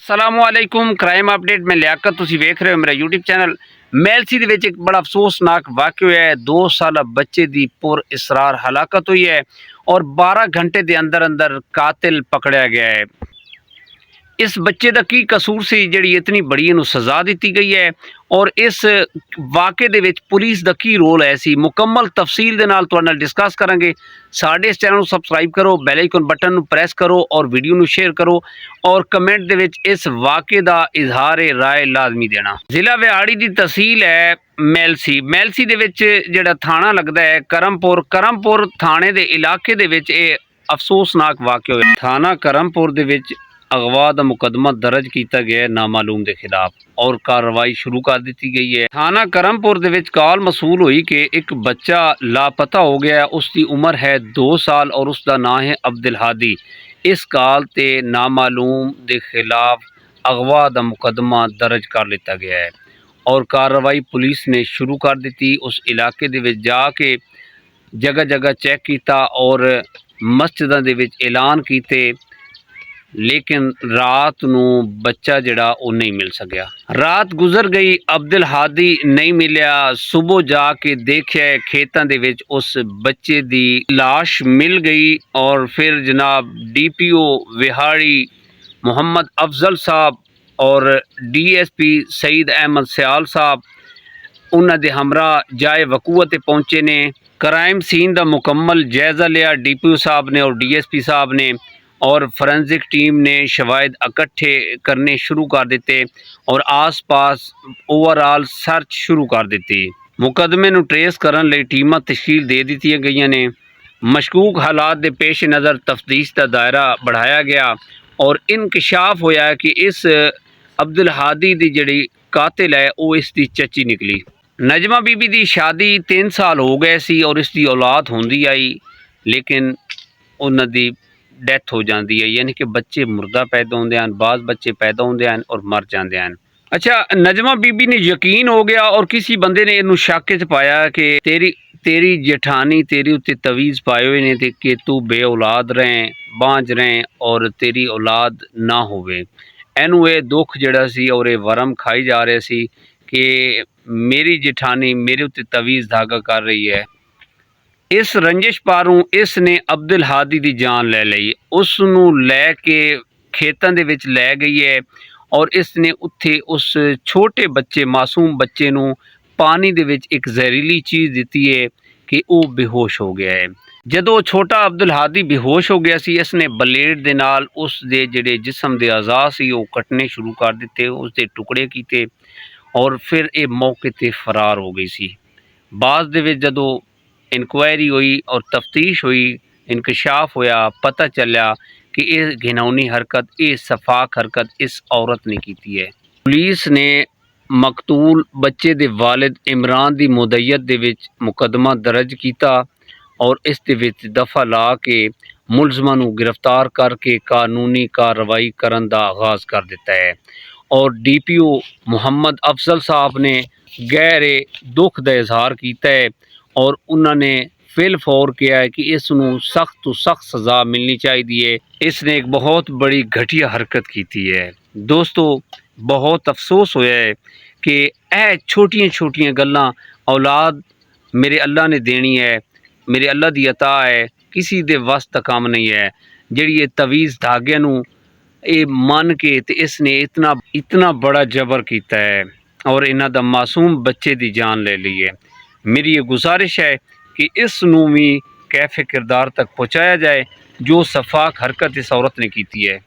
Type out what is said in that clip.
असलामुअलैकुम crime update में लियाकत तुसी वेख रहे हो मेरा यूट्यूब चैनल। मेलसी दे विच एक बड़ा अफसोसनाक वाक़या होया है। 2 साला बच्चे दी पुर इसरार हलाकत हुई है और 12 घंटे के अंदर अंदर कातिल पकड़ा गया है। इस बच्चे का की कसूर सी जिहड़ी इतनी बड़ी इहनूं सज़ा दी गई है और इस वाक़े दे विच पुलिस का की रोल है सी मुकम्मल तफसील दे नाल तुहाडे नाल डिस्कस करांगे। साडे इस चैनल को सबसक्राइब करो, बैल आइकन बटन नूं प्रेस करो और वीडियो नूं शेयर करो और कमेंट दे विच इस वाक़े का इजहार राय लाजमी देना। जिला विहाड़ी की तहसील है मेलसी दे विच जिहड़ा थाना लगदा है करमपुर थाने दे इलाके दे विच इह अफसोसनाक वाक़या होया। थाना करमपुर दे विच अगवा का मुकदमा दर्ज किया गया है नामालूम के खिलाफ और कार्रवाई शुरू कर दी गई है। थाना करमपुर दे विच कॉल मसूल हुई कि एक बच्चा लापता हो गया है, उसकी उम्र है 2 साल और उसका नाम है अब्दुल हादी। इस कॉल ते नामालूम के खिलाफ अगवा का मुकदमा दर्ज कर लिया गया है और कार्रवाई पुलिस ने शुरू कर दी। उस इलाके दे विच जाके जगह जगह चेक किया और मस्जिदां दे विच ऐलान किए, लेकिन रात नू बच्चा जड़ा वो नहीं मिल सकिया। रात गुजर गई, अब्दुल हादी नहीं मिलिया। सुबह जाके देखिया खेतों दे विच उस बच्चे दी लाश मिल गई और फिर जनाब DPO विहाड़ी मोहम्मद अफजल साहब और DSP सईद अहमद सयाल साहब उन्हां दे हमरा जाए वकूअत पहुँचे ने। क्राइम सीन का मुकम्मल जायज़ा लिया DPO साहब ने और DSP साहब ने और फॉरेंसिक टीम ने शवायद इकट्ठे करने शुरू कर दिते और आस पास ओवरऑल सर्च शुरू कर दी। मुकदमे नूं ट्रेस करन लई टीमां तश्कील दे दित्तियां गईयां ने। मशकूक हालात के पेश नज़र तफ्तीश का दायरा बढ़ाया गया और इंकशाफ होया कि इस अब्दुल हादी दी जिहड़ी कातिल है वो इसकी चची निकली। नजमा बीबी की शादी 3 साल हो गए सी और इसकी औलाद होंदी आई, लेकिन उन्हां दी डेथ हो जाती है, यानी कि बच्चे मुर्दा पैदा होंदे हैं, बाज़ बच्चे पैदा होंदे हैं और मर जाते हैं। अच्छा, नजमा बीबी ने यकीन हो गया और किसी बंदे ने इनू शक च पाया कि तेरी जेठानी तेरी उत्ते तवीज़ पाए हुए ने कि तू बे औलाद रहें, बांझ रहें और तेरी औलाद ना होवे। एनू ये दुख जड़ा सी और ये वरम खाई जा रहे सी कि मेरी जेठानी मेरे उत्ते तवीज़ धागा कर रही है। इस रंजिश पारों इसने अब्दुल हादी की जान ले ली, उसनू लैके खेतों दे विच लै गई है और इसने उत्थे उस छोटे बच्चे मासूम बच्चे नू पानी दे विच एक जहरीली चीज़ दी है कि वह बेहोश हो गया है। जदों छोटा अब्दुल हादी बेहोश हो गया सी, इसने ब्लेड दे नाल उस दे जिहड़े जिस्म दे अज़ा सी वो कटने शुरू कर दिते, उसके टुकड़े किए और फिर ये मौके ते फरार हो गई सी। बाद दे विच जदों इंक्वायरी हुई और तफ्तीश हुई, इंकशाफ होया, पता चलिया कि यह घिनौनी हरकत, ये सफाक हरकत इस औरत ने की है। पुलिस ने मकतूल बच्चे दे वालिद इमरान की मुदैयत दे विच मुकदमा दर्ज किया और इस दे विच दफा ला के मुलजमां नूं गिरफ्तार करके कानूनी कार्रवाई करन दा आगाज़ कर दिता है और DPO मोहम्मद अफजल साहब ने गहरे दुख का इजहार किया है और उन्होंने फिल फौर किया है कि इसनूं सख्त तो सख्त सज़ा मिलनी चाहिए। इसने एक बहुत बड़ी घटिया हरकत की है। दोस्तों, बहुत अफसोस होया है कि यह छोटियां छोटियां गल्लां औलाद मेरे अल्लाह ने देनी है, मेरे अल्लाह दी अता है, किसी दे वस दा काम नहीं है। जिहड़ी ये तवीज़ धागे नूं ये मन के ते इसने इतना बड़ा जबर किया है और इन्हां दा मासूम बच्चे की जान ले ली है। मेरी ये गुजारिश है कि इस नूं भी कैफे किरदार तक पहुँचाया जाए जो सफाक हरकत इस औरत ने की है।